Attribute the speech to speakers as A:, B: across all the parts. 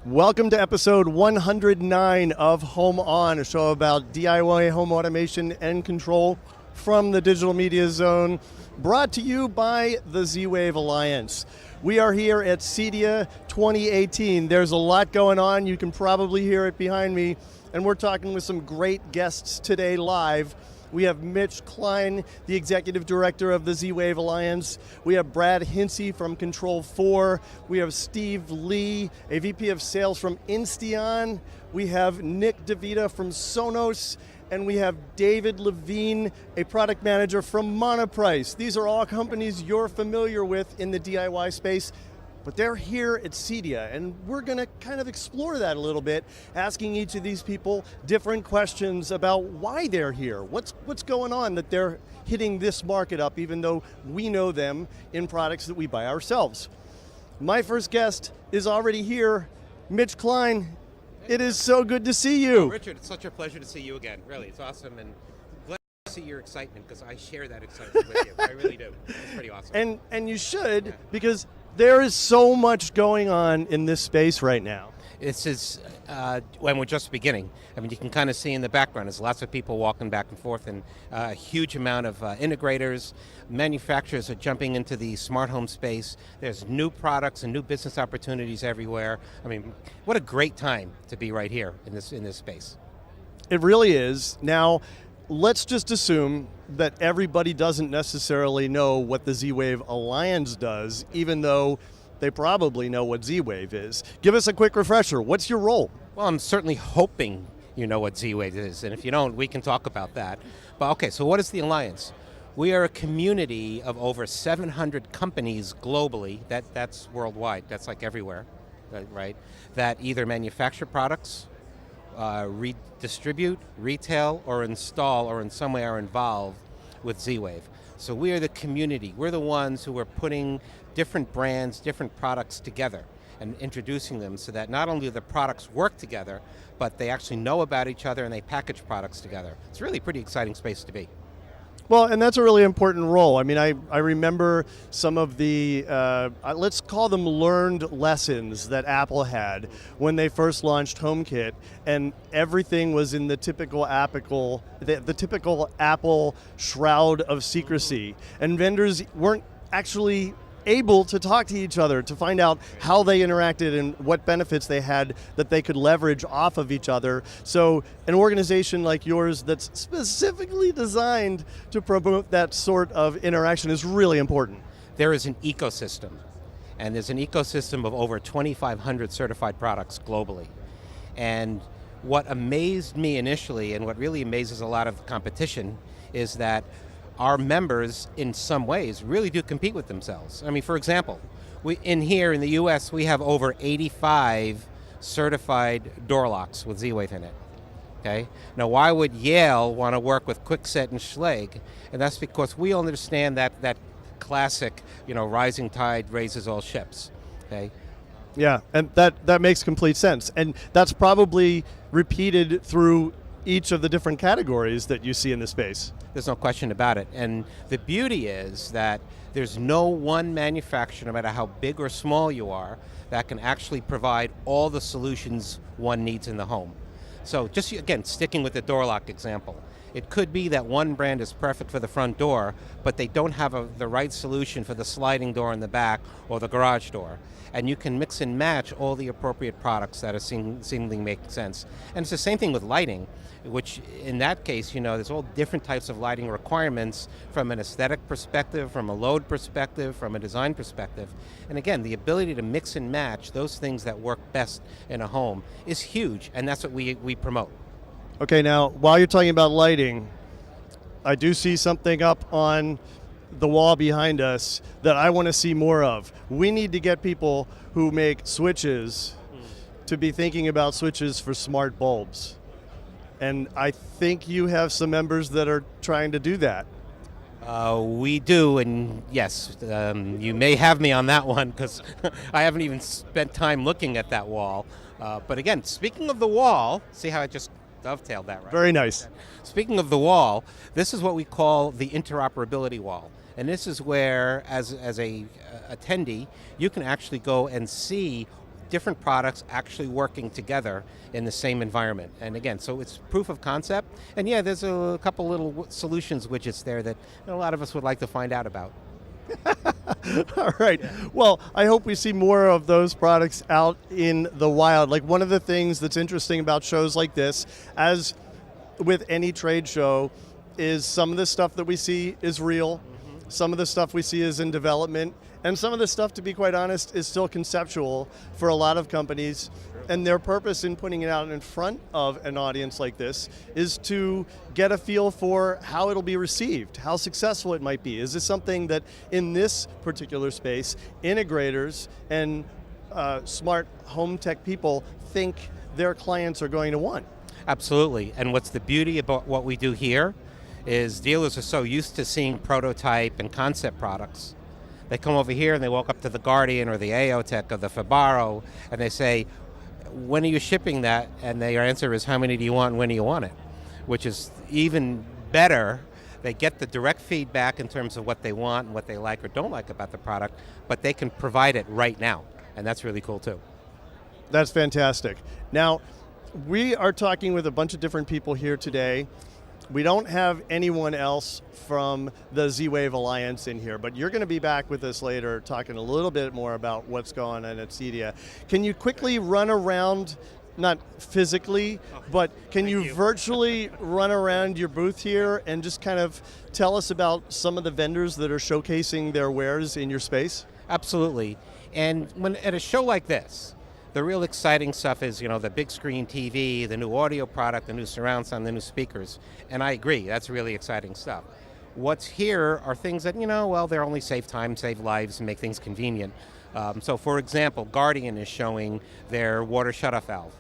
A: Welcome to episode 109 of Home On, a show about DIY home automation and control from the Digital Media Zone, brought to you by the Z-Wave Alliance. We are here at CEDIA 2018. There's a lot going on. You can probably hear it behind me, and we're talking with some great guests today live. We have Mitch Klein, the Executive Director of the Z-Wave Alliance. We have Brad Hinsey from Control4. We have Steve Lee, a VP of Sales from Insteon. We have Nick DeVita from Sonos. And we have David Levine, a product manager from Monoprice. These are all companies you're familiar with in the DIY space, but they're here at CEDIA, and we're going to kind of explore that a little bit, asking each of these people different questions about why they're here. What's going on that they're hitting this market up, even though we know them in products that we buy ourselves. My first guest is already here, Mitch Klein. It is so good to see you.
B: Oh, Richard, it's such a pleasure to see you again. Really, it's awesome, and glad to see your excitement, because I share that excitement with you. I really do. It's pretty awesome.
A: And you should, because there is so much going on in this space right now.
B: This is when we're just beginning. I mean, you can kind of see in the background, there's lots of people walking back and forth, and a huge amount of integrators. Manufacturers are jumping into the smart home space. There's new products and new business opportunities everywhere. I mean, what a great time to be right here in this space.
A: It really is. Now, let's just assume that everybody doesn't necessarily know what the Z-Wave Alliance does, even though they probably know what Z-Wave is. Give us a quick refresher. What's your role?
B: Well, I'm certainly hoping you know what Z-Wave is, and if you don't, we can talk about that. But okay, so what is the Alliance? We are a community of over 700 companies globally, that's worldwide, that's like everywhere, right? That either manufacture products, redistribute, retail, or install, or in some way are involved with Z-Wave. So we are the community. We're the ones who are putting different brands, different products together and introducing them so that not only do the products work together, but they actually know about each other and they package products together. It's really a pretty exciting space to be.
A: Well, and that's a really important role. I mean, I remember some of the, let's call them learned lessons that Apple had when they first launched HomeKit, and everything was in the typical the typical Apple shroud of secrecy, and vendors weren't actually able to talk to each other to find out how they interacted and what benefits they had that they could leverage off of each other. So an organization like yours that's specifically designed to promote that sort of interaction is really important.
B: There is an ecosystem, and there's an ecosystem of over 2,500 certified products globally. And what amazed me initially, and what really amazes a lot of competition, is that our members, in some ways, really do compete with themselves. I mean, for example, here in the US, we have over 85 certified door locks with Z-Wave in it. Okay? Now, why would Yale want to work with Kwikset and Schlage? And that's because we understand that classic, rising tide raises all ships. Okay?
A: Yeah, and that makes complete sense. And that's probably repeated through each of the different categories that you see in the space.
B: There's no question about it. And the beauty is that there's no one manufacturer, no matter how big or small you are, that can actually provide all the solutions one needs in the home. So just, again, sticking with the door lock example, it could be that one brand is perfect for the front door, but they don't have the right solution for the sliding door in the back or the garage door. And you can mix and match all the appropriate products that are seemingly making sense. And it's the same thing with lighting, which in that case, there's all different types of lighting requirements from an aesthetic perspective, from a load perspective, from a design perspective. And again, the ability to mix and match those things that work best in a home is huge, and that's what we promote.
A: Okay, now, while you're talking about lighting, I do see something up on the wall behind us that I want to see more of. We need to get people who make switches to be thinking about switches for smart bulbs. And I think you have some members that are trying to do that.
B: We do, and yes, you may have me on that one, because I haven't even spent time looking at that wall. But again, speaking of the wall, see how I just dovetailed that right?
A: Very nice.
B: Speaking of the wall, this is what we call the interoperability wall. And this is where, as a attendee, you can actually go and see different products actually working together in the same environment. And again, so it's proof of concept. And yeah, there's a couple little solutions widgets there that a lot of us would like to find out about.
A: All right. Well, I hope we see more of those products out in the wild. Like, one of the things that's interesting about shows like this, as with any trade show, is some of the stuff that we see is real. Some of the stuff we see is in development. And some of the stuff, to be quite honest, is still conceptual for a lot of companies. And their purpose in putting it out in front of an audience like this is to get a feel for how it'll be received, how successful it might be. Is this something that in this particular space, integrators and smart home tech people think their clients are going to want?
B: Absolutely. And what's the beauty about what we do here is dealers are so used to seeing prototype and concept products. They come over here and they walk up to the Guardian or the AOTech or the Fibaro and they say, when are you shipping that? And their answer is, how many do you want and when do you want it? Which is even better. They get the direct feedback in terms of what they want and what they like or don't like about the product, but they can provide it right now. And that's really cool too.
A: That's fantastic. Now, we are talking with a bunch of different people here today. We don't have anyone else from the Z-Wave Alliance in here, but you're going to be back with us later talking a little bit more about what's going on at CEDIA. Can you quickly run around, not physically, but can you virtually run around your booth here and just kind of tell us about some of the vendors that are showcasing their wares in your space?
B: Absolutely. And when at a show like this, the real exciting stuff is, the big screen TV, the new audio product, the new surround sound, the new speakers. And I agree, that's really exciting stuff. What's here are things that, they're only save time, save lives, and make things convenient. So for example, Guardian is showing their water shutoff valve.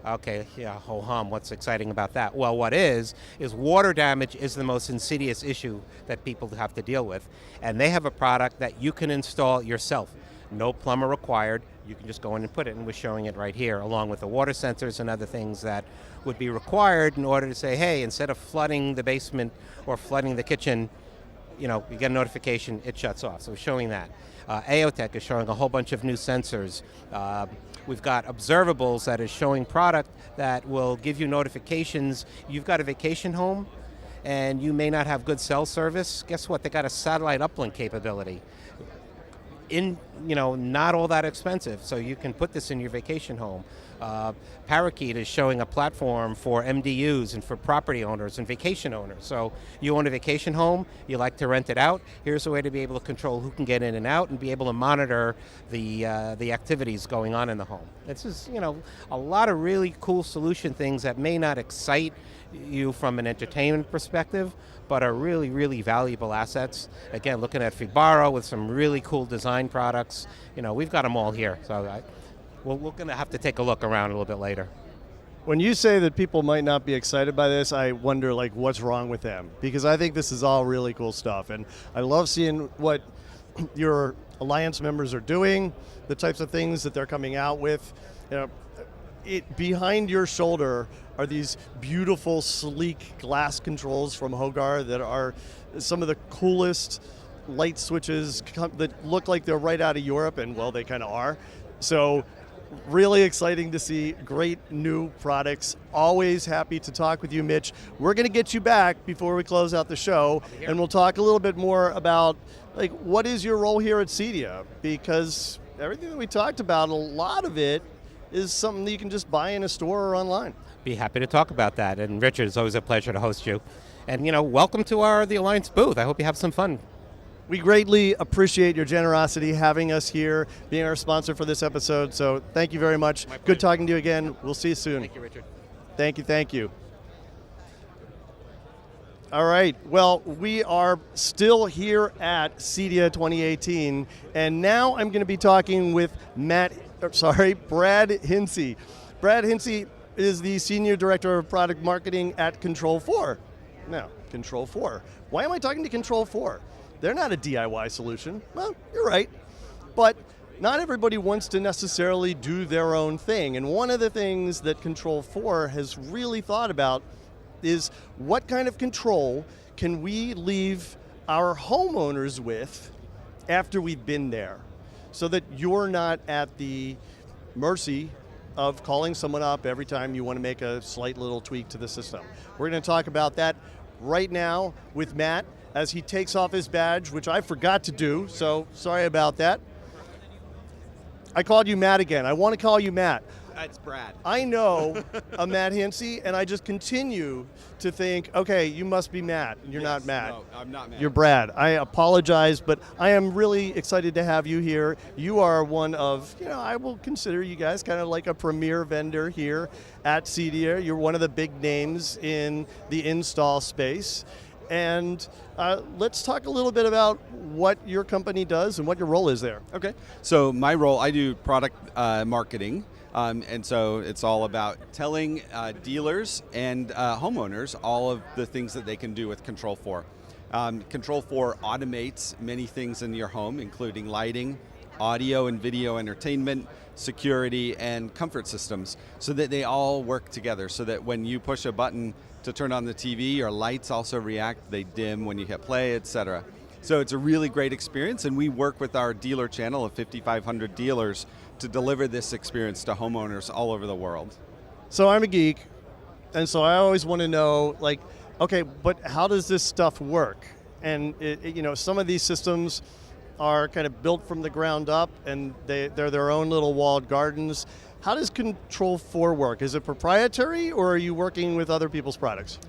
B: Okay, yeah, ho-hum, what's exciting about that? Well, what is water damage is the most insidious issue that people have to deal with. And they have a product that you can install yourself. No plumber required. You can just go in and put it, and we're showing it right here, along with the water sensors and other things that would be required in order to say, hey, instead of flooding the basement or flooding the kitchen, you get a notification, it shuts off. So we're showing that. AOTech is showing a whole bunch of new sensors. We've got observables that is showing product that will give you notifications. You've got a vacation home, and you may not have good cell service. Guess what? They got a satellite uplink capability. Not all that expensive, so you can put this in your vacation home. Parakeet is showing a platform for MDUs and for property owners and vacation owners. So you own a vacation home, you like to rent it out, here's a way to be able to control who can get in and out and be able to monitor the activities going on in the home. This is, a lot of really cool solution things that may not excite you from an entertainment perspective, but are really, really valuable assets. Again, looking at Fibaro with some really cool design products. We've got them all here. So we're going to have to take a look around a little bit later.
A: When you say that people might not be excited by this, I wonder what's wrong with them, because I think this is all really cool stuff, and I love seeing what your Alliance members are doing, the types of things that they're coming out with. Behind your shoulder are these beautiful, sleek glass controls from Hogar that are some of the coolest light switches that look like they're right out of Europe, and well, they kind of are. So really exciting to see great new products. Always happy to talk with you, Mitch. We're going to get you back before we close out the show, and we'll talk a little bit more about what is your role here at CEDIA, because everything that we talked about, a lot of it is something that you can just buy in a store or online.
B: Be happy to talk about that. And Richard, it's always a pleasure to host you. And welcome to the Alliance booth. I hope you have some fun.
A: We greatly appreciate your generosity having us here, being our sponsor for this episode. So thank you very much. Good talking to you again. We'll see you soon.
B: Thank you, Richard.
A: Thank you. All right, well, we are still here at CEDIA 2018, and now I'm going to be talking with Brad Hinsey. Brad Hinsey is the Senior Director of Product Marketing at Control4. Now, Control4. Why am I talking to Control4? They're not a DIY solution. Well, you're right. But not everybody wants to necessarily do their own thing. And one of the things that Control4 has really thought about is what kind of control can we leave our homeowners with after we've been there, so that you're not at the mercy of calling someone up every time you want to make a slight little tweak to the system. We're going to talk about that right now with Matt as he takes off his badge, which I forgot to do, so sorry about that. I called you Matt again. I want to call you Matt.
C: It's Brad.
A: I know a Matt Hinsey, and I just continue to think, okay, you must be Matt. You're not Matt.
C: No, I'm not Matt.
A: You're Brad. I apologize, but I am really excited to have you here. You are one of, I will consider you guys kind of like a premier vendor here at CEDIA. You're one of the big names in the install space. And let's talk a little bit about what your company does and what your role is there.
C: Okay. So my role, I do product marketing. And so it's all about telling dealers and homeowners all of the things that they can do with Control4. Control4 automates many things in your home, including lighting, audio and video entertainment, security, and comfort systems, so that they all work together, so that when you push a button to turn on the TV, your lights also react, they dim when you hit play, etc. So it's a really great experience, and we work with our dealer channel of 5,500 dealers to deliver this experience to homeowners all over the world.
A: So I'm a geek, and so I always want to know, like, okay, but how does this stuff work? And some of these systems are kind of built from the ground up, and they're their own little walled gardens. How does Control4 work? Is it proprietary, or are you working with other people's products?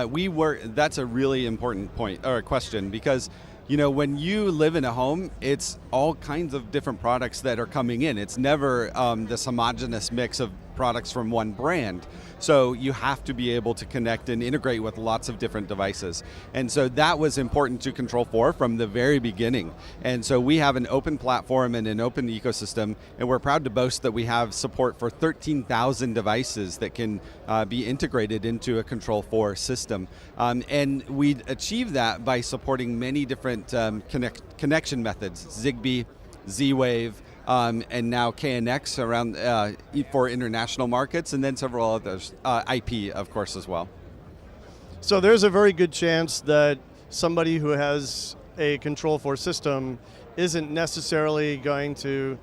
C: We work. That's a really important point or question, because when you live in a home, it's all kinds of different products that are coming in. It's never this homogeneous mix of products from one brand. So you have to be able to connect and integrate with lots of different devices. And so that was important to Control4 from the very beginning. And so we have an open platform and an open ecosystem, and we're proud to boast that we have support for 13,000 devices that can be integrated into a Control4 system. And we achieve that by supporting many different connection methods, Zigbee, Z-Wave, and now KNX around for international markets, and then several others, IP, of course, as well.
A: So there's a very good chance that somebody who has a Control4 system isn't necessarily going to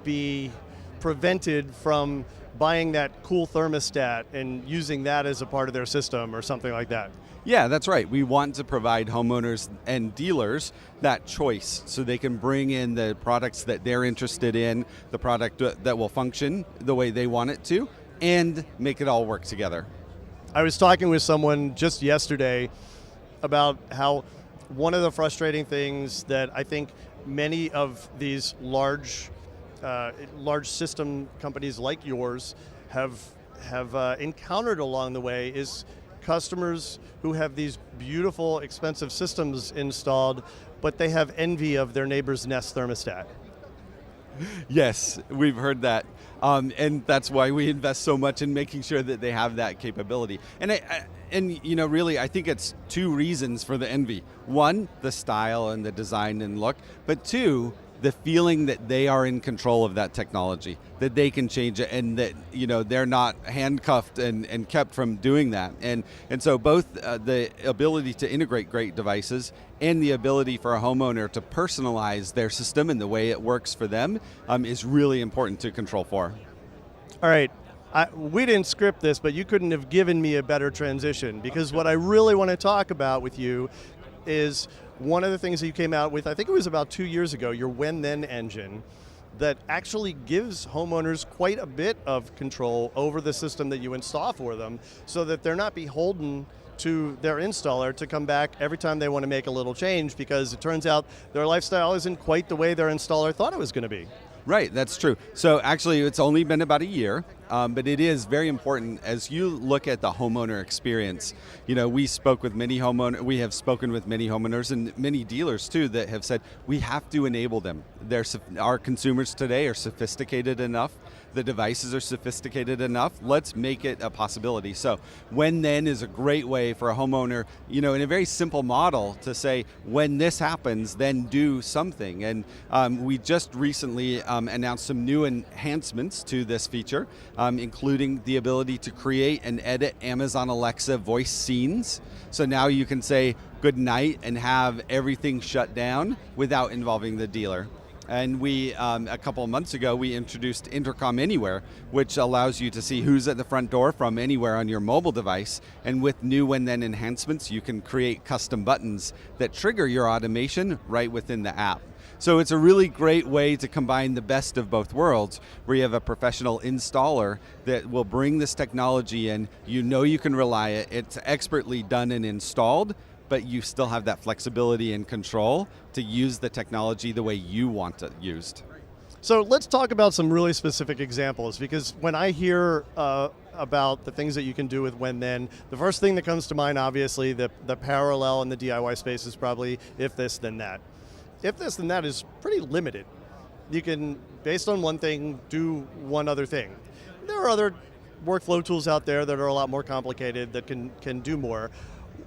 A: be prevented from buying that cool thermostat and using that as a part of their system or something like that.
C: Yeah, that's right. We want to provide homeowners and dealers that choice so they can bring in the products that they're interested in, the product that will function the way they want it to, and make it all work together.
A: I was talking with someone just yesterday about how one of the frustrating things that I think many of these large system companies like yours have encountered along the way is customers who have these beautiful, expensive systems installed, but they have envy of their neighbor's Nest thermostat.
C: Yes, we've heard that. And that's why we invest so much in making sure that they have that capability. And really, I think it's two reasons for the envy. One, the style and the design and look, but two, the feeling that they are in control of that technology, that they can change it, and that they're not handcuffed and kept from doing that. And so both the ability to integrate great devices and the ability for a homeowner to personalize their system and the way it works for them is really important to Control4.
A: All right. We didn't script this, but you couldn't have given me a better transition, because what I really want to talk about with you is one of the things that you came out with, I think it was about 2 years ago, your When Then engine, that actually gives homeowners quite a bit of control over the system that you install for them, so that they're not beholden to their installer to come back every time they want to make a little change, because it turns out their lifestyle isn't quite the way their installer thought it was going to be.
C: Right, that's true. So actually, it's only been about a year, but it is very important as you look at the homeowner experience. We have spoken with many homeowners and many dealers too that have said we have to enable them. Our consumers today are sophisticated enough. The devices are sophisticated enough. Let's make it a possibility. So When Then is a great way for a homeowner, in a very simple model to say, when this happens, then do something. And we just recently announced some new enhancements to this feature, including the ability to create and edit Amazon Alexa voice scenes. So now you can say good night and have everything shut down without involving the dealer. And we, a couple of months ago, we introduced Intercom Anywhere, which allows you to see who's at the front door from anywhere on your mobile device. And with new When Then enhancements, you can create custom buttons that trigger your automation right within the app. So it's a really great way to combine the best of both worlds, where you have a professional installer that will bring this technology in. You know you can rely it. It's expertly done and installed, but you still have that flexibility and control to use the technology the way you want it used.
A: So let's talk about some really specific examples, because when I hear about the things that you can do with When Then, the first thing that comes to mind, obviously, the parallel in the DIY space is probably if this, then that. If this, then that is pretty limited. You can, based on one thing, do one other thing. There are other workflow tools out there that are a lot more complicated that can do more.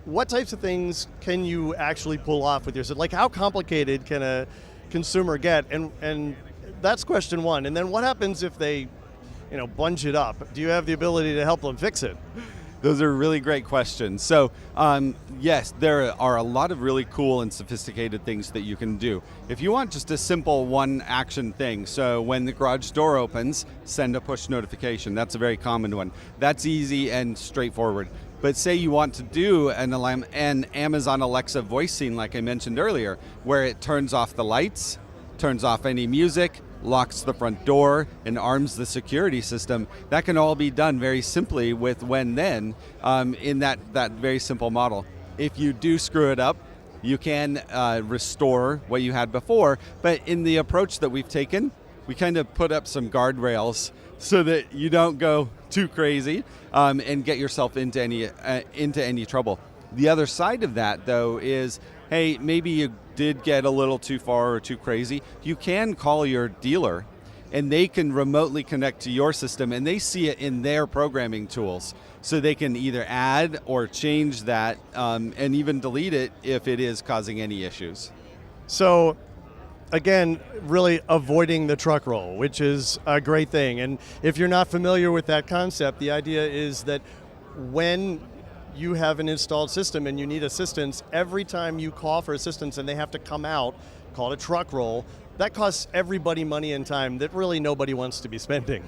A: What types of things can you actually pull off with your system? Like, how complicated can a consumer get? And that's question one. And then what happens if they, bunch it up? Do you have the ability to help them fix it?
C: Those are really great questions. So yes, there are a lot of really cool and sophisticated things that you can do. If you want just a simple one action thing, so when the garage door opens, send a push notification. That's a very common one. That's easy and straightforward. But say you want to do an Amazon Alexa voice scene, like I mentioned earlier, where it turns off the lights, turns off any music, locks the front door, and arms the security system. That can all be done very simply with When Then in that very simple model. If you do screw it up, you can restore what you had before, but in the approach that we've taken, we kind of put up some guardrails so that you don't go too crazy and get yourself into any trouble. The other side of that, though, is, hey, maybe you did get a little too far or too crazy. You can call your dealer, and they can remotely connect to your system, and they see it in their programming tools. So they can either add or change that and even delete it if it is causing any issues.
A: So, again, really avoiding the truck roll, which is a great thing. And if you're not familiar with that concept, the idea is that when you have an installed system and you need assistance, every time you call for assistance and they have to come out, call it a truck roll, that costs everybody money and time that really nobody wants to be spending.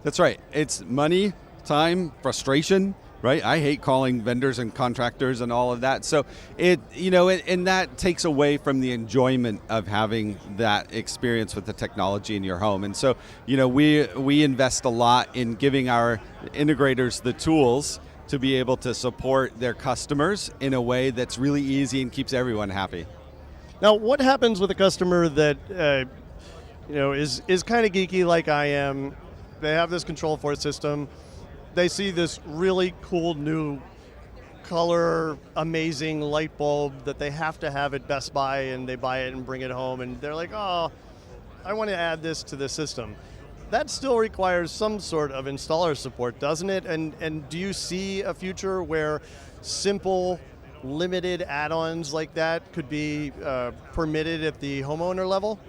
C: That's right. It's money, time, frustration, right? I hate calling vendors and contractors and all of that. So and that takes away from the enjoyment of having that experience with the technology in your home. And so, we invest a lot in giving our integrators the tools to be able to support their customers in a way that's really easy and keeps everyone happy.
A: Now, what happens with a customer that is kind of geeky like I am? They have this Control4 system. They see this really cool new color, amazing light bulb that they have to have at Best Buy, and they buy it and bring it home, and they're like, oh, I want to add this to the system. That still requires some sort of installer support, doesn't it? And do you see a future where simple, limited add-ons like that could be permitted at the homeowner level?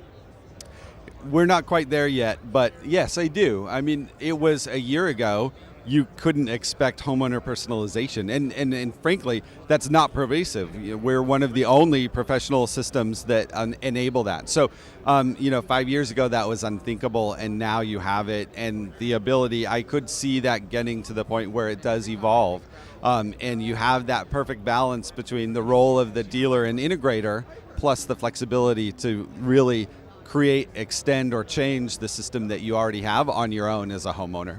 C: We're not quite there yet, but yes, I do. I mean, it was a year ago, you couldn't expect homeowner personalization. And frankly, that's not pervasive. We're one of the only professional systems that enable that. So, 5 years ago, that was unthinkable, and now you have it. And the ability, I could see that getting to the point where it does evolve. And you have that perfect balance between the role of the dealer and integrator, plus the flexibility to really create, extend, or change the system that you already have on your own as a homeowner.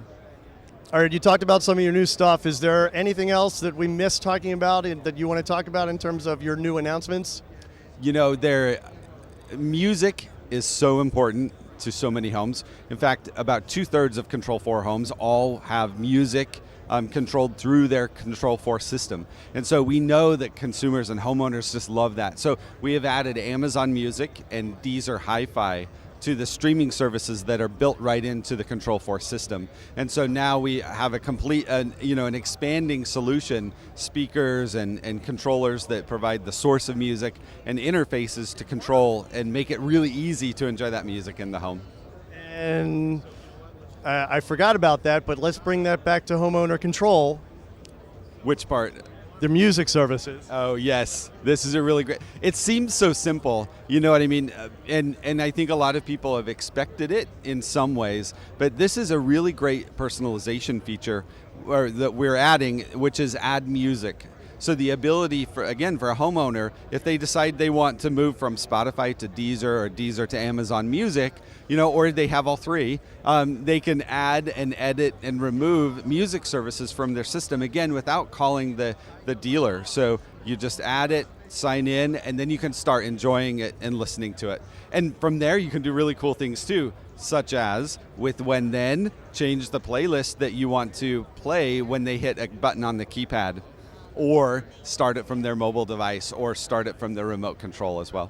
A: All right, you talked about some of your new stuff. Is there anything else that we missed talking about that you want to talk about in terms of your new announcements?
C: Music is so important to so many homes. In fact, about 2/3 of Control4 homes all have music controlled through their Control4 system. And so we know that consumers and homeowners just love that. So we have added Amazon Music and Deezer Hi-Fi to the streaming services that are built right into the Control4 system. And so now we have a complete, an expanding solution, speakers and controllers that provide the source of music and interfaces to control and make it really easy to enjoy that music in the home.
A: And I forgot about that, but let's bring that back to homeowner control.
C: Which part?
A: their music services.
C: Oh yes, this is a really great. It seems so simple, you know what I mean, and I think a lot of people have expected it in some ways, but this is a really great personalization feature that we're adding, which is add music. So the ability for a homeowner, if they decide they want to move from Spotify to Deezer or Deezer to Amazon Music, or they have all three, they can add and edit and remove music services from their system, again, without calling the dealer. So you just add it, sign in, and then you can start enjoying it and listening to it. And from there, you can do really cool things too, such as with When Then, change the playlist that you want to play when they hit a button on the keypad, or start it from their mobile device, or start it from their remote control as well.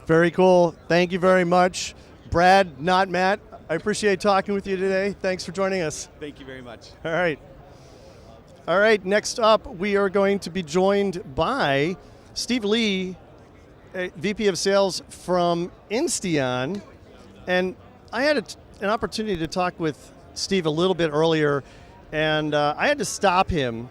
A: Very cool. Thank you very much. Brad, not Matt, I appreciate talking with you today. Thanks for joining us.
C: Thank you very much.
A: All right. All right, next up, we are going to be joined by Steve Lee, VP of Sales from Insteon. And I had an opportunity to talk with Steve a little bit earlier, and I had to stop him.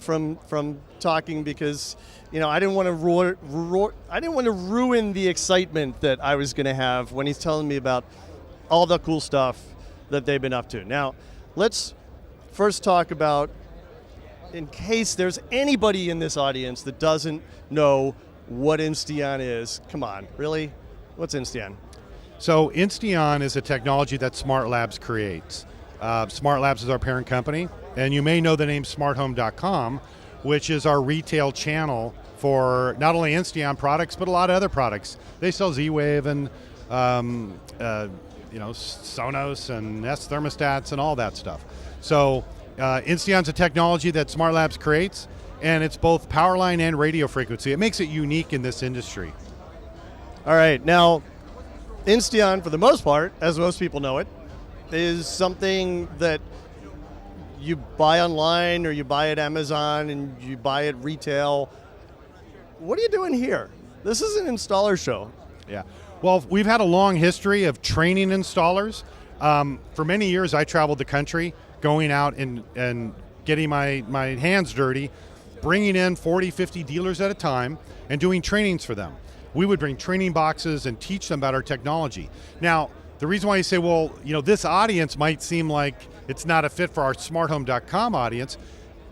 A: From talking because, I didn't want to ruin the excitement that I was going to have when he's telling me about all the cool stuff that they've been up to. Now, let's first talk about, in case there's anybody in this audience that doesn't know what Insteon is. Come on, really? What's Insteon?
D: So Insteon is a technology that Smart Labs creates. Smart Labs is our parent company, and you may know the name smarthome.com, which is our retail channel for not only Insteon products, but a lot of other products. They sell Z-Wave and Sonos and Nest thermostats and all that stuff. So Insteon's a technology that Smart Labs creates, and it's both power line and radio frequency. It makes it unique in this industry.
A: All right, now Insteon, for the most part, as most people know it, is something that you buy online or you buy at Amazon and you buy at retail. What are you doing here? This is an installer show.
D: Yeah. Well, we've had a long history of training installers. For many years, I traveled the country going out and getting my hands dirty, bringing in 40, 50 dealers at a time and doing trainings for them. We would bring training boxes and teach them about our technology. Now, the reason why you say, well, this audience might seem like it's not a fit for our smarthome.com audience,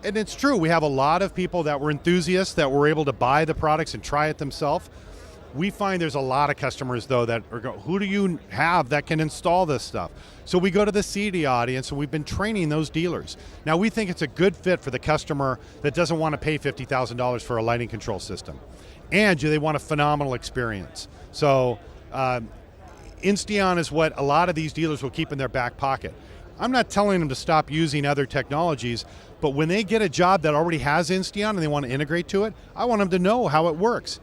D: and it's true. We have a lot of people that were enthusiasts that were able to buy the products and try it themselves. We find there's a lot of customers, though, that are going, who do you have that can install this stuff? So we go to the CEDIA audience, and we've been training those dealers. Now, we think it's a good fit for the customer that doesn't want to pay $50,000 for a lighting control system, and they want a phenomenal experience. So Insteon is what a lot of these dealers will keep in their back pocket. I'm not telling them to stop using other technologies, but when they get a job that already has Insteon and they want to integrate to it, I want them to know how it works.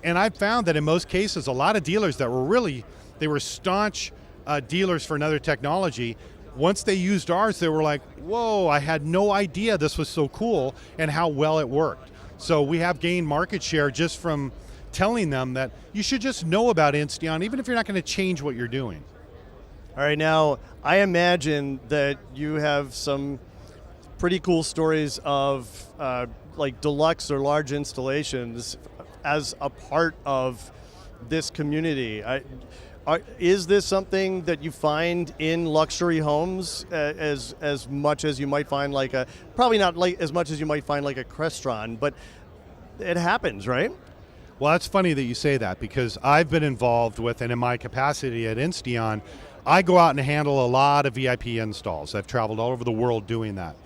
D: And I've found that in most cases, a lot of dealers that were staunch dealers for another technology, once they used ours, they were like, whoa, I had no idea this was so cool and how well it worked. So we have gained market share just from telling them that you should just know about Insteon, even if you're not going to change what you're doing.
A: All right, now I imagine that you have some pretty cool stories of like deluxe or large installations as a part of this community. Is this something that you find in luxury homes as much as you might find probably not like as much as you might find like a Crestron, but it happens, right?
D: Well, that's funny that you say that, because I've been involved with, and in my capacity at Insteon, I go out and handle a lot of VIP installs. I've traveled all over the world doing that.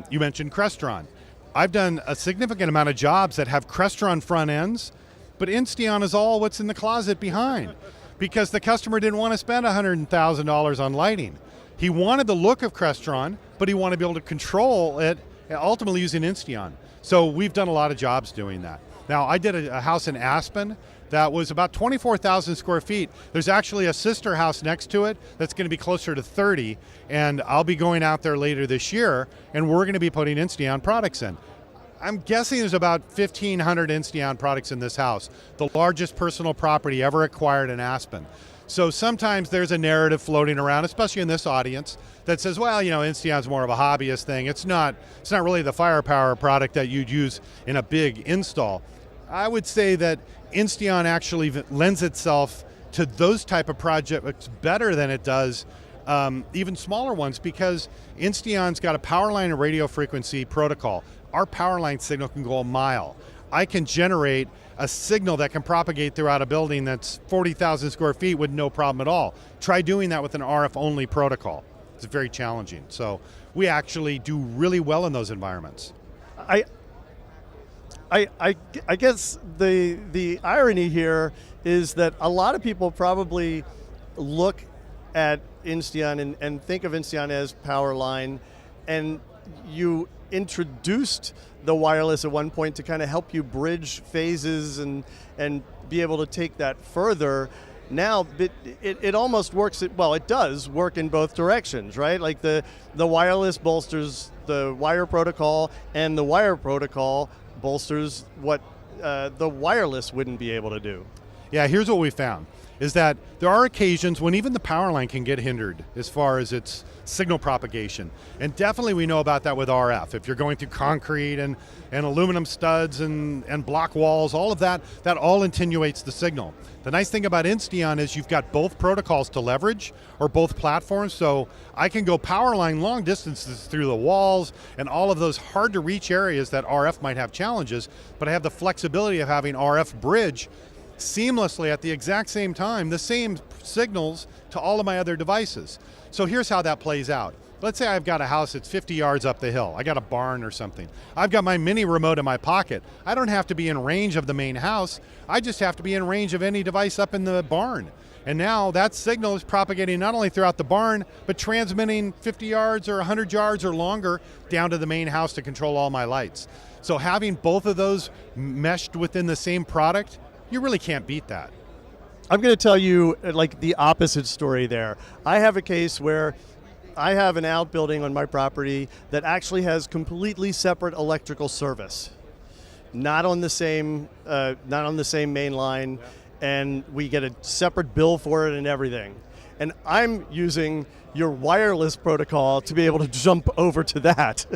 D: You mentioned Crestron. I've done a significant amount of jobs that have Crestron front ends, but Insteon is all what's in the closet behind, because the customer didn't want to spend $100,000 on lighting. He wanted the look of Crestron, but he wanted to be able to control it, ultimately using Insteon. So we've done a lot of jobs doing that. Now, I did a house in Aspen that was about 24,000 square feet. There's actually a sister house next to it that's going to be closer to 30, and I'll be going out there later this year, and we're going to be putting Insteon products in. I'm guessing there's about 1,500 Insteon products in this house, the largest personal property ever acquired in Aspen. So sometimes there's a narrative floating around, especially in this audience, that says, well, Insteon's more of a hobbyist thing. It's not really the firepower product that you'd use in a big install. I would say that Insteon actually lends itself to those type of projects better than it does even smaller ones, because Insteon's got a power line and radio frequency protocol. Our power line signal can go a mile. I can generate a signal that can propagate throughout a building that's 40,000 square feet with no problem at all. Try doing that with an RF only protocol. It's very challenging. So we actually do really well in those environments.
A: I guess the irony here is that a lot of people probably look at Insteon and think of Insteon as power line, and you introduced the wireless at one point to kind of help you bridge phases and be able to take that further. Now it almost works, it does work in both directions, right? Like the wireless bolsters the wire protocol, and the wire protocol bolsters what the wireless wouldn't be able to do.
D: Yeah, here's what we found, is that there are occasions when even the power line can get hindered as far as its signal propagation. And definitely we know about that with RF. If you're going through concrete and aluminum studs and block walls, all of that all attenuates the signal. The nice thing about Insteon is you've got both protocols to leverage, or both platforms, so I can go power line long distances through the walls and all of those hard to reach areas that RF might have challenges, but I have the flexibility of having RF bridge seamlessly at the exact same time, the same signals to all of my other devices. So here's how that plays out. Let's say I've got a house that's 50 yards up the hill. I got a barn or something. I've got my mini remote in my pocket. I don't have to be in range of the main house. I just have to be in range of any device up in the barn. And now that signal is propagating not only throughout the barn, but transmitting 50 yards or 100 yards or longer down to the main house to control all my lights. So having both of those meshed within the same product, you really can't beat that.
A: I'm going to tell you like the opposite story there. I have a case where I have an outbuilding on my property that actually has completely separate electrical service, not on the same main line, and we get a separate bill for it and everything. And I'm using your wireless protocol to be able to jump over to that.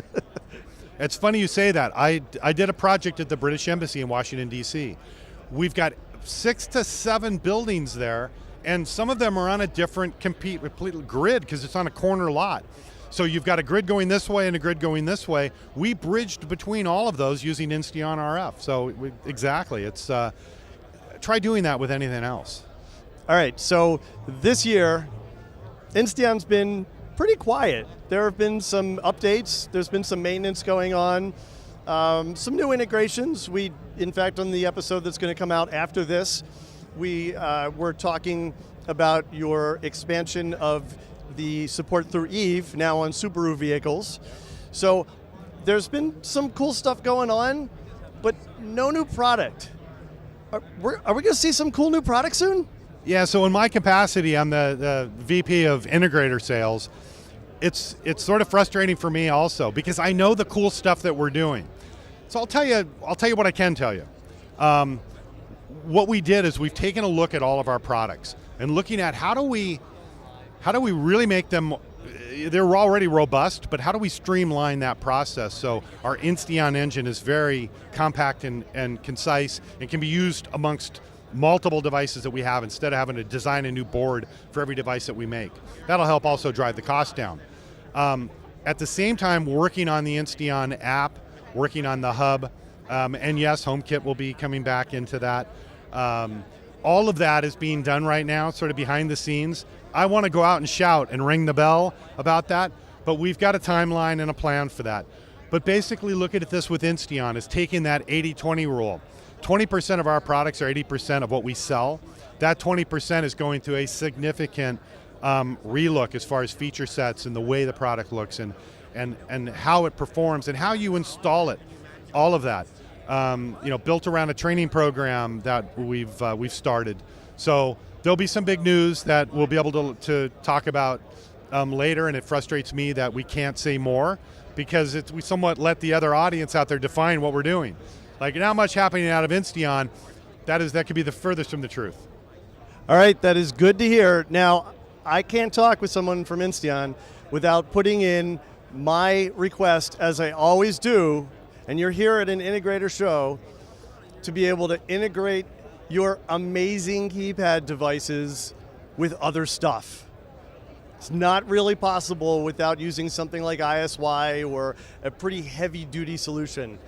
D: It's funny you say that. I did a project at the British Embassy in Washington, D.C. We've got 6 to 7 buildings there, and some of them are on a different complete grid because it's on a corner lot. So you've got a grid going this way and a grid going this way. We bridged between all of those using Insteon RF. So exactly, it's try doing that with anything else.
A: All right, so this year, Insteon's been pretty quiet. There have been some updates. There's been some maintenance going on. Some new integrations. In fact, on the episode that's going to come out after this, we were talking about your expansion of the support through Eve now on Subaru vehicles. So there's been some cool stuff going on, but no new product. Are we going to see some cool new products soon?
D: Yeah, so in my capacity, I'm the VP of integrator sales. It's sort of frustrating for me also because I know the cool stuff that we're doing. So I'll tell you what I can tell you. What we did is we've taken a look at all of our products and looking at how do we really make them, they're already robust, but how do we streamline that process so our Insteon engine is very compact and concise and can be used amongst multiple devices that we have instead of having to design a new board for every device that we make. That'll help also drive the cost down. At the same time, working on the Insteon app, working on the hub, and yes, HomeKit will be coming back into that. All of that is being done right now, sort of behind the scenes. I want to go out and shout and ring the bell about that, but we've got a timeline and a plan for that. But basically look at this with Insteon is taking that 80-20 rule. 20% of our products are 80% of what we sell. That 20% is going through a significant relook as far as feature sets and the way the product looks and how it performs and how you install it, all of that. Built around a training program that we've started. So there'll be some big news that we'll be able to talk about later, and it frustrates me that we can't say more because we somewhat let the other audience out there define what we're doing. Like not much happening out of Insteon, that could be the furthest from the truth.
A: All right, that is good to hear. Now, I can't talk with someone from Insteon without putting in my request, as I always do, and you're here at an integrator show, to be able to integrate your amazing keypad devices with other stuff. It's not really possible without using something like ISY or a pretty heavy-duty solution.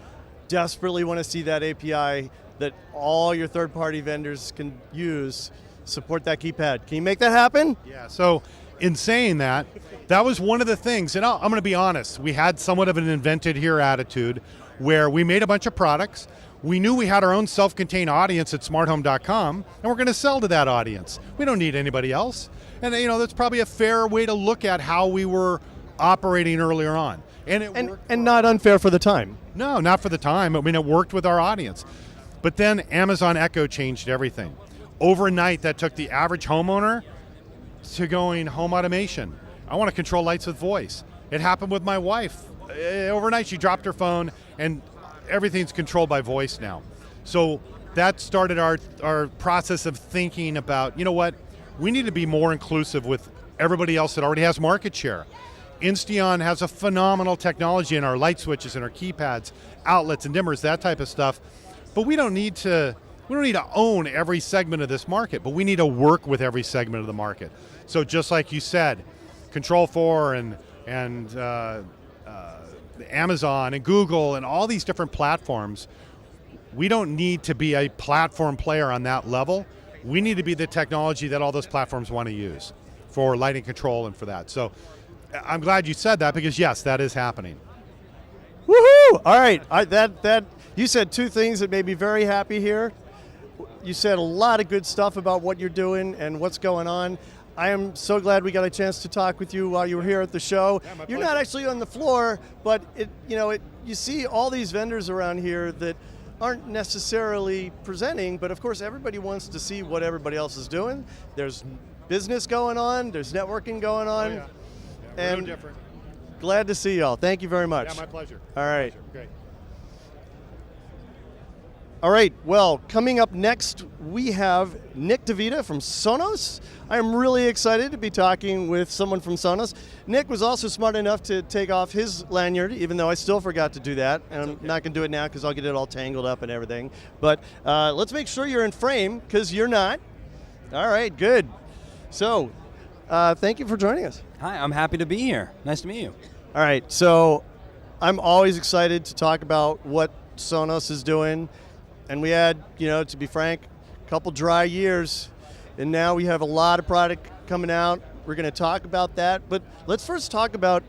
A: Desperately want to see that API that all your third-party vendors can use, support that keypad. Can you make that happen?
D: Yeah, so in saying that, that was one of the things, and I'm going to be honest, we had somewhat of an invented here attitude where we made a bunch of products. We knew we had our own self-contained audience at smarthome.com, and we're going to sell to that audience. We don't need anybody else. And that's probably a fair way to look at how we were operating earlier on. And it worked.
A: And not unfair for the time.
D: No, not for the time. I mean, it worked with our audience. But then Amazon Echo changed everything. Overnight, that took the average homeowner to going home automation. I want to control lights with voice. It happened with my wife. Overnight, she dropped her phone, and everything's controlled by voice now. So that started our process of thinking about, you know what, we need to be more inclusive with everybody else that already has market share. Insteon has a phenomenal technology in our light switches and our keypads, outlets and dimmers, that type of stuff. But we don't need to own every segment of this market, but we need to work with every segment of the market. So just like you said, Control4 and Amazon and Google and all these different platforms, we don't need to be a platform player on that level. We need to be the technology that all those platforms want to use for lighting control and for that. So I'm glad you said that, because yes, that is happening.
A: Woohoo! All right, you said two things that made me very happy here. You said a lot of good stuff about what you're doing and what's going on. I am so glad we got a chance to talk with you while you were here at the show.
D: Yeah, my
A: you're
D: pleasure.
A: not actually on the floor, but you see all these vendors around here that aren't necessarily presenting, but of course everybody wants to see what everybody else is doing. There's business going on, there's networking going on.
D: Oh, yeah. We're
A: and
D: no different.
A: glad to see y'all. Thank you very much.
D: Yeah, my pleasure.
A: All right.
D: Great.
A: All right, well, coming up next, we have Nick DeVita from Sonos. I'm really excited to be talking with someone from Sonos. Nick was also smart enough to take off his lanyard, even though I still forgot to do that. And I'm not going to do it now because I'll get it all tangled up and everything. But let's make sure you're in frame, because you're not. All right, good. So, thank you for joining us.
E: Hi, I'm happy to be here. Nice to meet you.
A: All right, so I'm always excited to talk about what Sonos is doing. And we had, to be frank, a couple dry years, and now we have a lot of product coming out. We're going to talk about that, but let's first talk about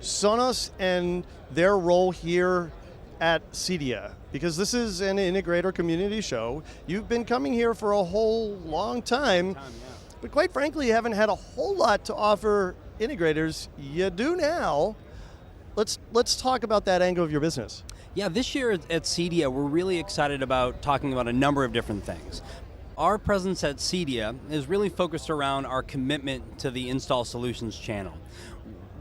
A: Sonos and their role here at CEDIA, because this is an integrator community show. You've been coming here for a whole long time, but quite frankly, you haven't had a whole lot to offer integrators. You do now. Let's talk about that angle of your business.
E: Yeah, this year at CEDIA, we're really excited about talking about a number of different things. Our presence at CEDIA is really focused around our commitment to the Install Solutions channel.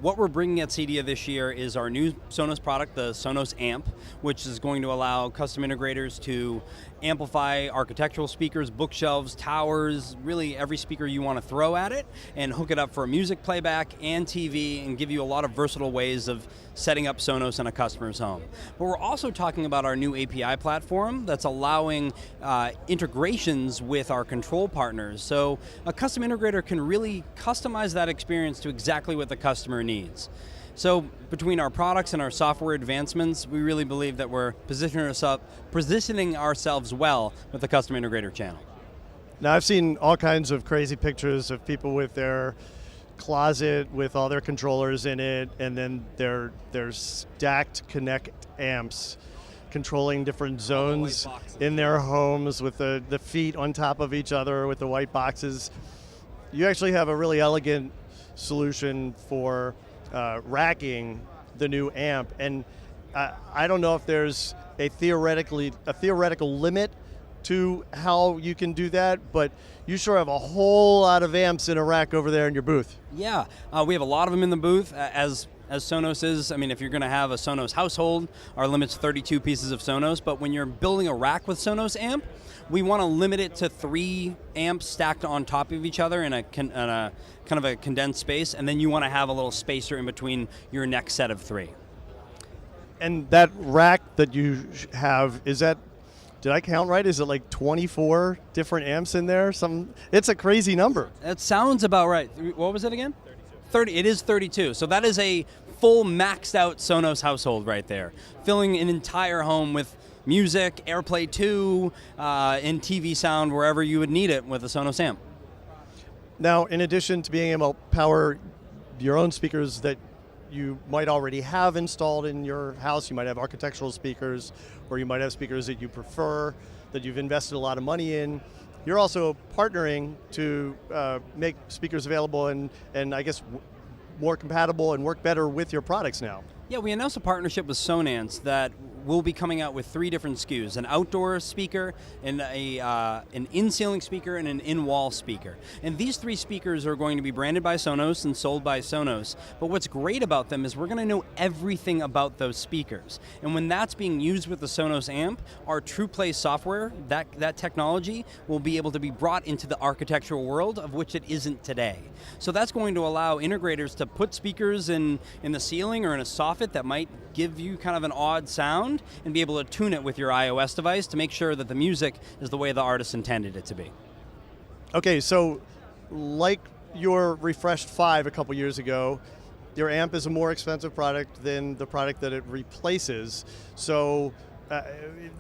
E: What we're bringing at CEDIA this year is our new Sonos product, the Sonos Amp, which is going to allow custom integrators to amplify architectural speakers, bookshelves, towers, really every speaker you want to throw at it, and hook it up for music playback and TV, and give you a lot of versatile ways of setting up Sonos in a customer's home. But we're also talking about our new API platform that's allowing integrations with our control partners. So a custom integrator can really customize that experience to exactly what the customer needs. So between our products and our software advancements, we really believe that we're positioning ourselves well with the custom integrator channel.
A: Now, I've seen all kinds of crazy pictures of people with their closet with all their controllers in it, and then their stacked Connect amps controlling different zones in their homes with the feet on top of each other with the white boxes. You actually have a really elegant solution for racking the new amp, and I don't know if there's a theoretical limit to how you can do that, but you sure have a whole lot of amps in a rack over there in your booth.
E: Yeah, we have a lot of them in the booth. As as Sonos is. I mean, if you're going to have a Sonos household, our limit's 32 pieces of Sonos, but when you're building a rack with Sonos amp, we want to limit it to 3 amps stacked on top of each other in a kind of a condensed space, and then you want to have a little spacer in between your next set of 3.
A: And that rack that you have, is that, did I count right? Is it like 24 different amps in there? It's a crazy number.
E: That sounds about right. What was it again? 30. It is 32. So that is a full maxed out Sonos household right there, filling an entire home with music, AirPlay 2, and TV sound wherever you would need it with a Sonos amp.
A: Now, in addition to being able to power your own speakers that you might already have installed in your house, you might have architectural speakers, or you might have speakers that you prefer, that you've invested a lot of money in. You're also partnering to make speakers available and I guess more compatible and work better with your products now.
E: Yeah, we announced a partnership with Sonance that we'll be coming out with 3 different SKUs: an outdoor speaker, and an in-ceiling speaker, and an in-wall speaker. And these 3 speakers are going to be branded by Sonos and sold by Sonos. But what's great about them is we're going to know everything about those speakers. And when that's being used with the Sonos amp, our TruePlay software, that technology, will be able to be brought into the architectural world of which it isn't today. So that's going to allow integrators to put speakers in the ceiling or in a soffit that might give you kind of an odd sound and be able to tune it with your iOS device to make sure that the music is the way the artist intended it to be.
A: Okay, so like your refreshed 5 a couple years ago, your amp is a more expensive product than the product that it replaces. So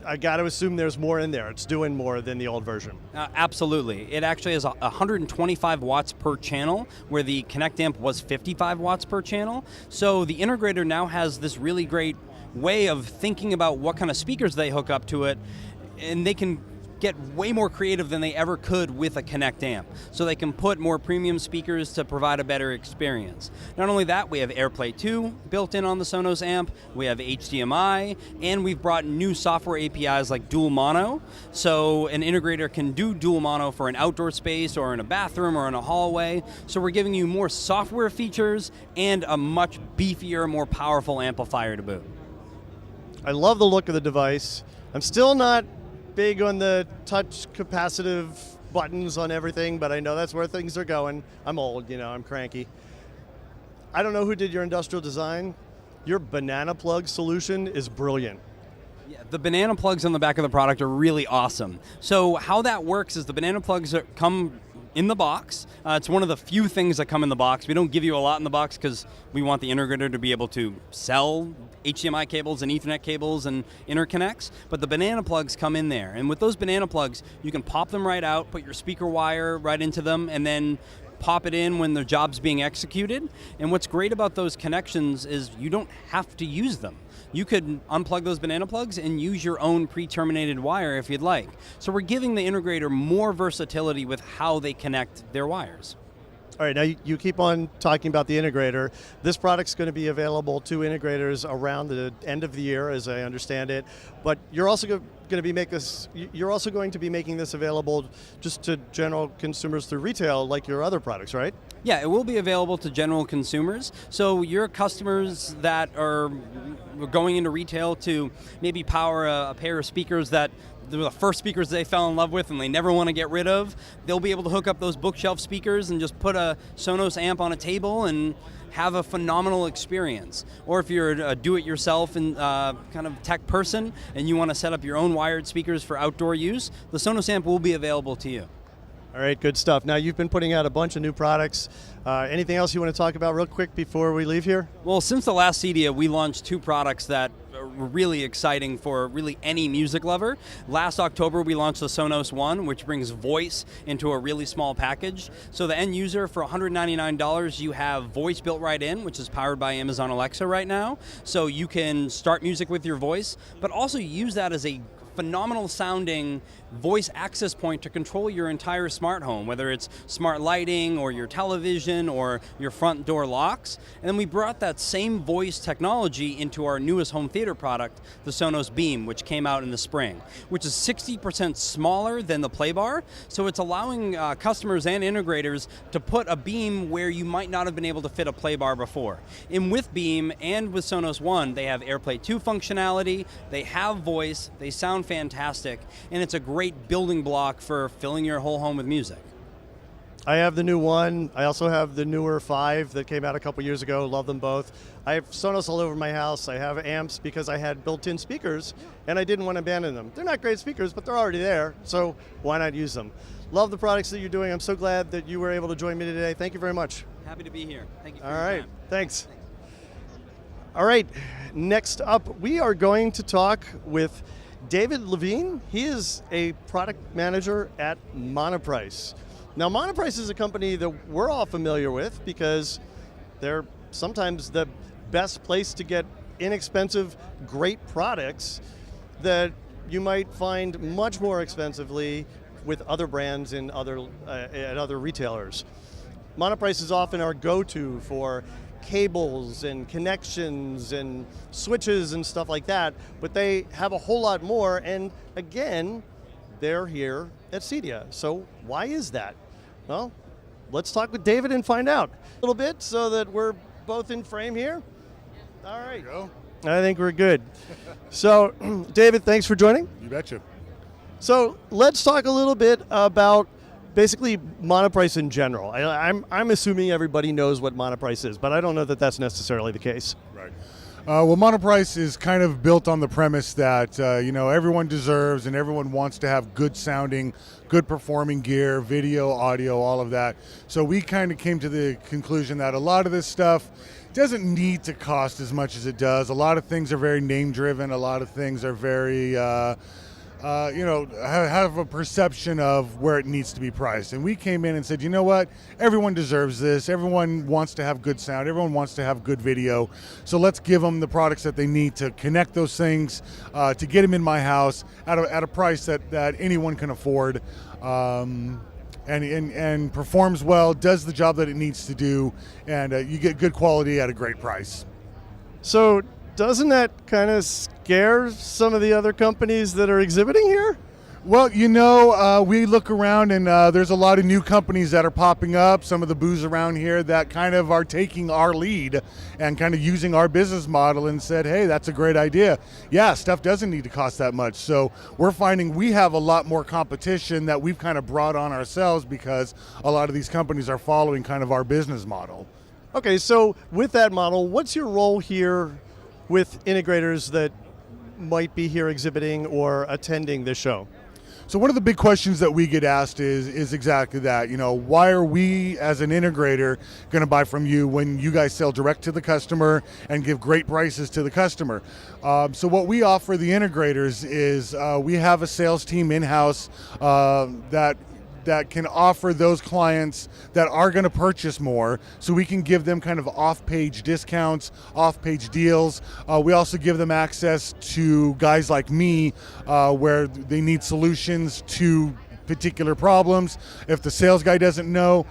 A: I got to assume there's more in there. It's doing more than the old version.
E: Absolutely. It actually has 125 watts per channel, where the Connect amp was 55 watts per channel. So the integrator now has this really great way of thinking about what kind of speakers they hook up to it, and they can get way more creative than they ever could with a Connect amp. So they can put more premium speakers to provide a better experience. Not only that, we have AirPlay 2 built in on the Sonos amp, we have HDMI, and we've brought new software APIs like dual mono. So an integrator can do dual mono for an outdoor space or in a bathroom or in a hallway. So we're giving you more software features and a much beefier, more powerful amplifier to boot.
A: I love the look of the device. I'm still not big on the touch capacitive buttons on everything, but I know that's where things are going. I'm old, I'm cranky. I don't know who did your industrial design. Your banana plug solution is brilliant.
E: Yeah, the banana plugs on the back of the product are really awesome. So how that works is the banana plugs come in the box. It's one of the few things that come in the box. We don't give you a lot in the box because we want the integrator to be able to sell HDMI cables and Ethernet cables and interconnects, but the banana plugs come in there. And with those banana plugs, you can pop them right out, put your speaker wire right into them, and then pop it in when the job's being executed. And what's great about those connections is you don't have to use them. You could unplug those banana plugs and use your own pre-terminated wire if you'd like. So we're giving the integrator more versatility with how they connect their wires.
A: All right, now you keep on talking about the integrator. This product's going to be available to integrators around the end of the year, as I understand it. But you're also going to be making this available just to general consumers through retail, like your other products, right?
E: Yeah, it will be available to general consumers. So your customers that are going into retail to maybe power a pair of speakers that they're the first speakers they fell in love with and they never want to get rid of, they'll be able to hook up those bookshelf speakers and just put a Sonos amp on a table and have a phenomenal experience. Or if you're a do-it-yourself and kind of tech person and you want to set up your own wired speakers for outdoor use, the Sonos amp will be available to you.
A: All right, good stuff. Now, you've been putting out a bunch of new products. Anything else you want to talk about real quick before we leave here?
E: Well, since the last CEDIA, we launched 2 products that are really exciting for really any music lover. Last October, we launched the Sonos One, which brings voice into a really small package. So the end user, for $199, you have voice built right in, which is powered by Amazon Alexa right now. So you can start music with your voice, but also use that as a phenomenal sounding voice access point to control your entire smart home, whether it's smart lighting or your television or your front door locks. And then we brought that same voice technology into our newest home theater product, the Sonos Beam, which came out in the spring, which is 60% smaller than the Playbar. So it's allowing customers and integrators to put a Beam where you might not have been able to fit a Playbar before. And with Beam and with Sonos One, they have AirPlay 2 functionality, they have voice, they sound fantastic, and it's a great building block for filling your whole home with music.
A: I have the new one. I also have the newer 5 that came out a couple years ago. Love them both. I have Sonos all over my house. I have amps because I had built-in speakers, and I didn't want to abandon them. They're not great speakers, but they're already there, so why not use them? Love the products that you're doing. I'm so glad that you were able to join me today. Thank you very much.
E: Happy to be here. Thank you for
A: All
E: your
A: right,
E: time.
A: thanks. All right, next up, we are going to talk with David Levine. He is a product manager at Monoprice. Now, Monoprice is a company that we're all familiar with because they're sometimes the best place to get inexpensive, great products that you might find much more expensively with other brands and at other retailers. Monoprice is often our go-to for cables and connections and switches and stuff like that, but they have a whole lot more, and again, they're here at CEDIA. So why is that? Well, let's talk with David and find out a little bit so that we're both in frame here. All right.
D: Go.
A: I think we're good. So, David, thanks for joining.
D: You betcha.
A: So let's talk a little bit about basically Monoprice in general. I'm assuming everybody knows what Monoprice is, but I don't know that that's necessarily the case.
F: Right. Well, Monoprice is kind of built on the premise that everyone deserves and everyone wants to have good sounding, good performing gear, video, audio, all of that. So we kind of came to the conclusion that a lot of this stuff doesn't need to cost as much as it does. A lot of things are very name driven. A lot of things are very have a perception of where it needs to be priced. And we came in and said, you know what? Everyone deserves this. Everyone wants to have good sound. Everyone wants to have good video. So let's give them the products that they need to connect those things, to get them in my house at a price that anyone can afford, and performs well, does the job that it needs to do, and you get good quality at a great price.
A: So doesn't that kind of scare some of the other companies that are exhibiting here?
F: Well, we look around and there's a lot of new companies that are popping up, some of the booths around here that kind of are taking our lead and kind of using our business model and said, hey, that's a great idea. Yeah, stuff doesn't need to cost that much. So we're finding we have a lot more competition that we've kind of brought on ourselves because a lot of these companies are following kind of our business model.
A: Okay, so with that model, what's your role here with integrators that might be here exhibiting or attending this show?
F: So one of the big questions that we get asked is exactly that. Why are we as an integrator going to buy from you when you guys sell direct to the customer and give great prices to the customer? So what we offer the integrators is we have a sales team in-house that can offer those clients that are going to purchase more, so we can give them kind of off-page discounts, off-page deals. We also give them access to guys like me where they need solutions to particular problems. If the sales guy doesn't know,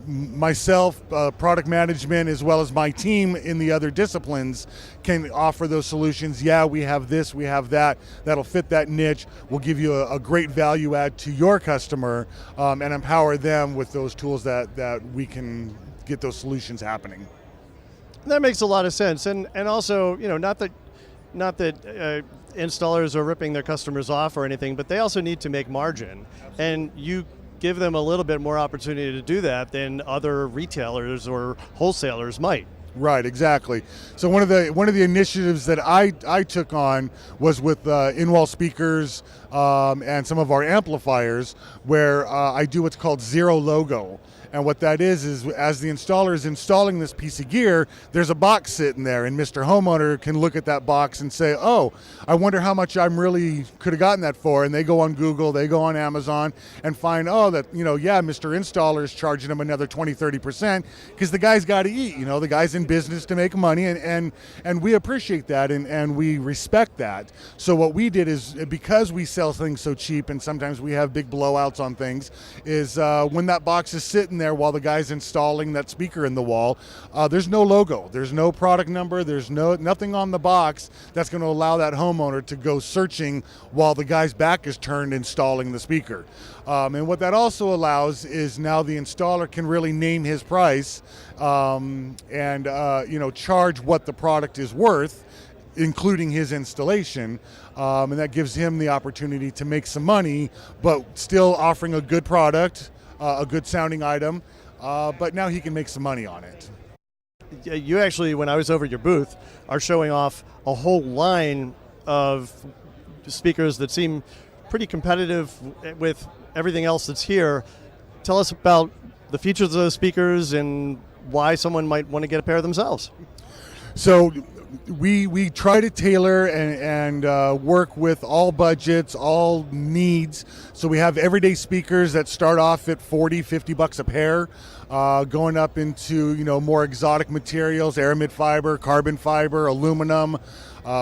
F: myself, product management, as well as my team in the other disciplines can offer those solutions. Yeah, we have this, we have that, that'll fit that niche. We'll give you a great value add to your customer and empower them with those tools that we can get those solutions happening.
A: That makes a lot of sense. And also, not that installers are ripping their customers off or anything, but they also need to make margin. Absolutely. And you give them a little bit more opportunity to do that than other retailers or wholesalers might.
F: Right, exactly. So one of the initiatives that I took on was with in-wall speakers and some of our amplifiers, where I do what's called zero logo. And what that is as the installer is installing this piece of gear, there's a box sitting there, and Mr. Homeowner can look at that box and say, oh, I wonder how much I'm really could have gotten that for. And they go on Google, they go on Amazon and find, oh, that, yeah, Mr. Installer is charging them another 20-30% because the guy's got to eat. The guy's in business to make money, and we appreciate that, and we respect that. So what we did is, because we sell things so cheap and sometimes we have big blowouts on things, is when that box is sitting there while the guy's installing that speaker in the wall, there's no logo, there's no product number, there's nothing on the box that's going to allow that homeowner to go searching while the guy's back is turned installing the speaker. And what that also allows is now the installer can really name his price and charge what the product is worth, including his installation, and that gives him the opportunity to make some money, but still offering a good product, a good sounding item, but now he can make some money on it.
A: You actually, when I was over at your booth, are showing off a whole line of speakers that seem pretty competitive with everything else that's here. Tell us about the features of those speakers and why someone might want to get a pair themselves.
F: So we try to tailor and work with all budgets, all needs. So we have everyday speakers that start off at $40-50 a pair, going up into more exotic materials, aramid fiber, carbon fiber, aluminum.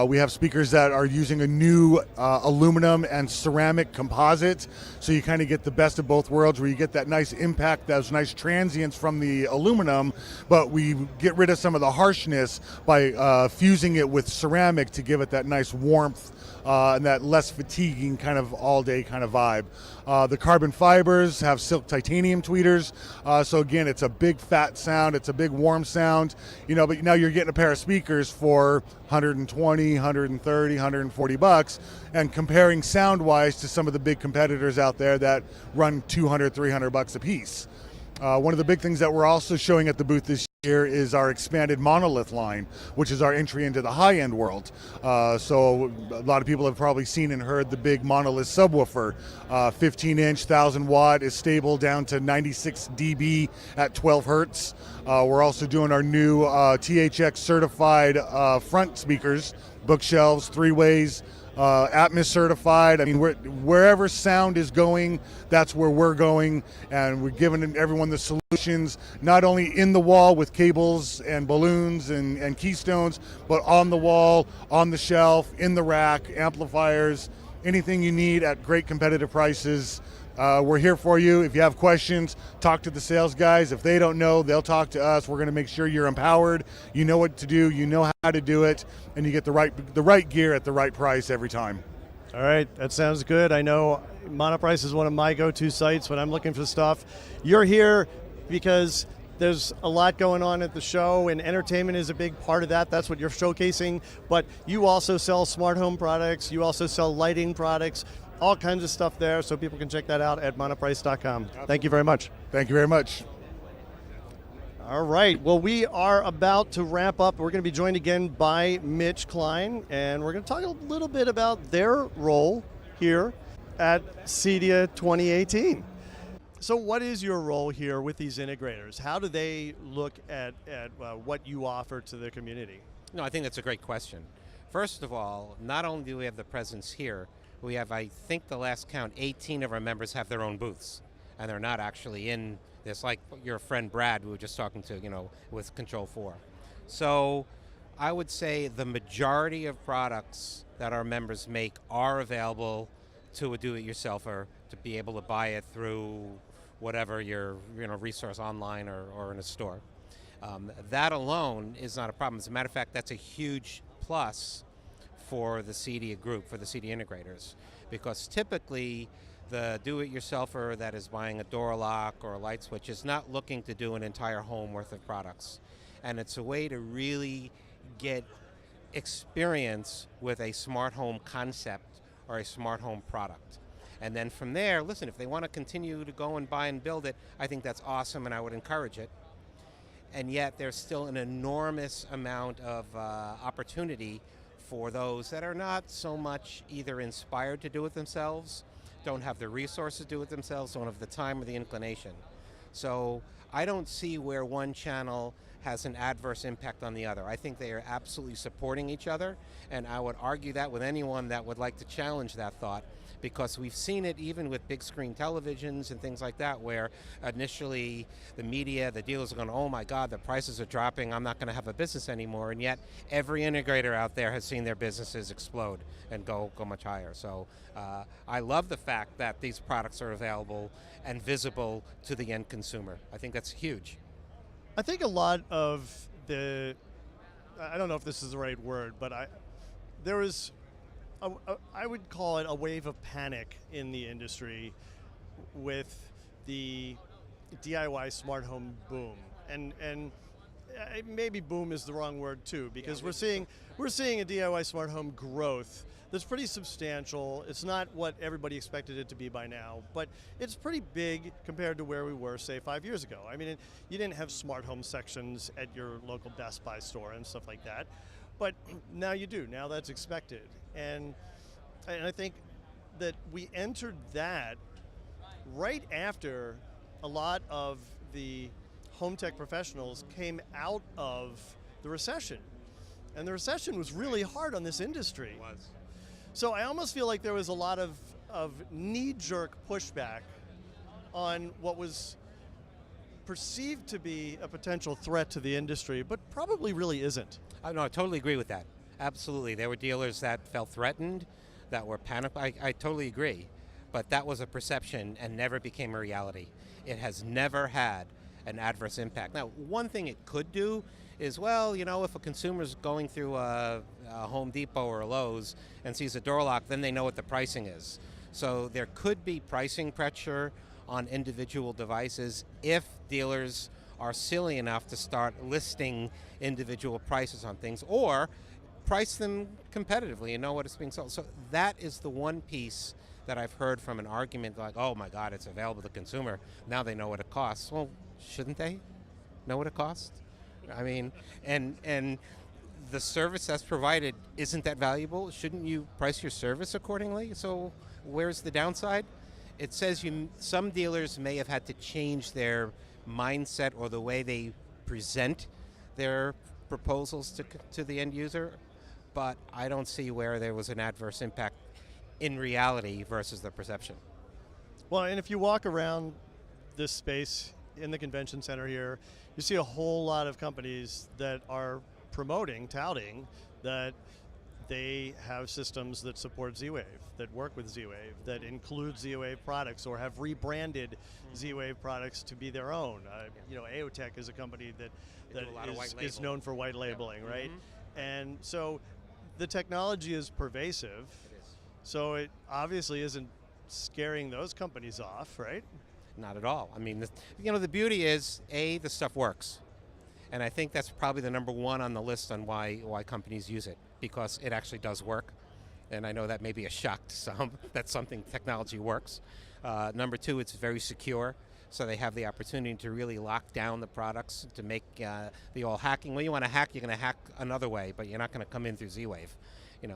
F: We have speakers that are using a new aluminum and ceramic composite, so you kind of get the best of both worlds, where you get that nice impact, those nice transients from the aluminum, but we get rid of some of the harshness by fusing it with ceramic to give it that nice warmth and that less fatiguing kind of all-day kind of vibe. The carbon fibers have silk titanium tweeters, so again, it's a big fat sound, it's a big warm sound, but now you're getting a pair of speakers for 120, 130, 140 bucks, and comparing sound-wise to some of the big competitors out there that run 200, 300 bucks a piece. One of the big things that we're also showing at the booth this year is our expanded monolith line, which is our entry into the high-end world. So a lot of people have probably seen and heard the big monolith subwoofer. 15-inch, 1,000-watt, is stable down to 96 dB at 12 hertz. We're also doing our new THX certified front speakers, bookshelves, three-ways, Atmos certified. I mean, wherever sound is going, that's where we're going, and we're giving everyone the solutions, not only in the wall with cables and balloons and keystones, but on the wall, on the shelf, in the rack, amplifiers, anything you need at great competitive prices. We're here for you. If you have questions, talk to the sales guys. If they don't know, they'll talk to us. We're going to make sure you're empowered, you know what to do, you know how to do it, and you get the right gear at the right price every time.
A: All right, that sounds good. I know Monoprice is one of my go-to sites when I'm looking for stuff. You're here because there's a lot going on at the show, and entertainment is a big part of that. That's what you're showcasing. But you also sell smart home products. You also sell lighting products. All kinds of stuff there, so people can check that out at monoprice.com. Thank you very much.
F: Thank you very much.
A: All right, well, we are about to wrap up. We're going to be joined again by Mitch Klein, and we're going to talk a little bit about their role here at CEDIA 2018. So what is your role here with these integrators? How do they look at what you offer to the community?
B: No, I think that's a great question. First of all, not only do we have the presence here, we have, I think the last count, 18 of our members have their own booths, and they're not actually in this, like your friend Brad we were just talking to, with Control 4. So I would say the majority of products that our members make are available to a do-it-yourselfer to be able to buy it through whatever your resource online or in a store. That alone is not a problem. As a matter of fact, that's a huge plus for the CEDIA group, for the CEDIA integrators, because typically the do-it-yourselfer that is buying a door lock or a light switch is not looking to do an entire home worth of products. And it's a way to really get experience with a smart home concept or a smart home product. And then from there, listen, if they want to continue to go and buy and build it, I think that's awesome and I would encourage it. And yet there's still an enormous amount of opportunity for those that are not so much either inspired to do it themselves, don't have the resources to do it themselves, don't have the time or the inclination. So I don't see where one channel has an adverse impact on the other. I think they are absolutely supporting each other, and I would argue that with anyone that would like to challenge that thought, because we've seen it even with big screen televisions and things like that, where initially the media, the dealers are going, oh my God, the prices are dropping, I'm not going to have a business anymore, and yet every integrator out there has seen their businesses explode and go much higher. So I love the fact that these products are available and visible to the end consumer. I think that's huge.
A: I think a lot of I don't know if this is the right word, but there was, I would call it a wave of panic in the industry with the DIY smart home boom. And maybe boom is the wrong word too, because we're seeing a DIY smart home growth that's pretty substantial. It's not what everybody expected it to be by now, but it's pretty big compared to where we were, say, 5 years ago. I mean, you didn't have smart home sections at your local Best Buy store and stuff like that, but now you do. Now that's expected. And I think that we entered that right after a lot of the home tech professionals came out of the recession. And the recession was really hard on this industry.
B: It was.
A: So I almost feel like there was a lot of knee-jerk pushback on what was perceived to be a potential threat to the industry, but probably really isn't.
B: I totally agree with that. Absolutely. There were dealers that felt threatened, that were panicked. I totally agree. But that was a perception and never became a reality. It has never had an adverse impact. Now, one thing it could do is, well, if a consumer's going through a Home Depot or a Lowe's and sees a door lock, then they know what the pricing is. So there could be pricing pressure on individual devices if dealers are silly enough to start listing individual prices on things, or price them competitively and know what it's being sold. So that is the one piece that I've heard from an argument like, oh my God, it's available to the consumer. Now they know what it costs. Well, shouldn't they know what it costs? I mean, and the service that's provided, isn't that valuable? Shouldn't you price your service accordingly? So where's the downside? It says some dealers may have had to change their mindset or the way they present their proposals to the end user, but I don't see where there was an adverse impact in reality versus the perception.
A: Well, and if you walk around this space in the convention center here, you see a whole lot of companies that are touting that they have systems that support Z-Wave, that work with Z-Wave, that include Z-Wave products or have rebranded Z-Wave products to be their own. AOTech is a company that is known for white labeling, right? Mm-hmm. And so the technology is pervasive.
B: It is.
A: So it obviously isn't scaring those companies off, right?
B: Not at all. I mean, the beauty is, the stuff works. And I think that's probably the number one on the list on why companies use it, because it actually does work. And I know that may be a shock to some, that technology works. Number two, it's very secure. So they have the opportunity to really lock down the products to make the all hacking. When you want to hack, you're going to hack another way, but you're not going to come in through Z-Wave.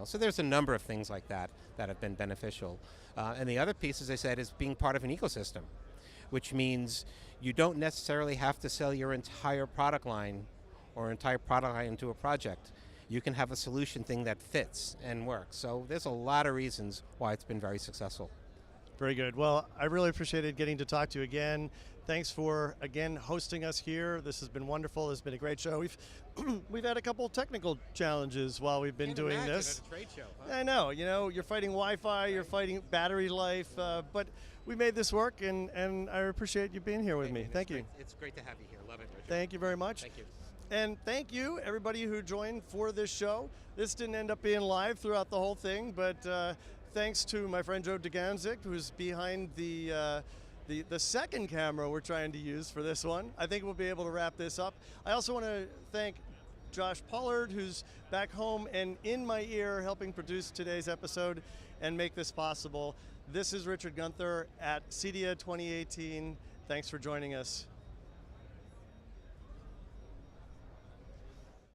B: So there's a number of things like that have been beneficial. And the other piece, as I said, is being part of an ecosystem, which means you don't necessarily have to sell your entire product line or entire product line into a project. You can have a solution thing that fits and works. So there's a lot of reasons why it's been very successful.
A: Very good. Well, I really appreciated getting to talk to you again. Thanks for, again, hosting us here. This has been wonderful. It's been a great show. We've had a couple technical challenges while we've been doing this.
B: At a trade show, huh?
A: I know. You're fighting Wi-Fi, you're fighting battery life, but we made this work, and I appreciate you being here with me. Thank you.
B: It's great to have you here. Love it, Richard.
A: Thank you very much.
B: Thank you.
A: And thank you, everybody who joined for this show. This didn't end up being live throughout the whole thing, but thanks to my friend Joe DeGanzik, who's behind the second camera we're trying to use for this one. I think we'll be able to wrap this up. I also want to thank Josh Pollard, who's back home and in my ear helping produce today's episode and make this possible. This is Richard Gunther at CEDIA 2018. Thanks for joining us.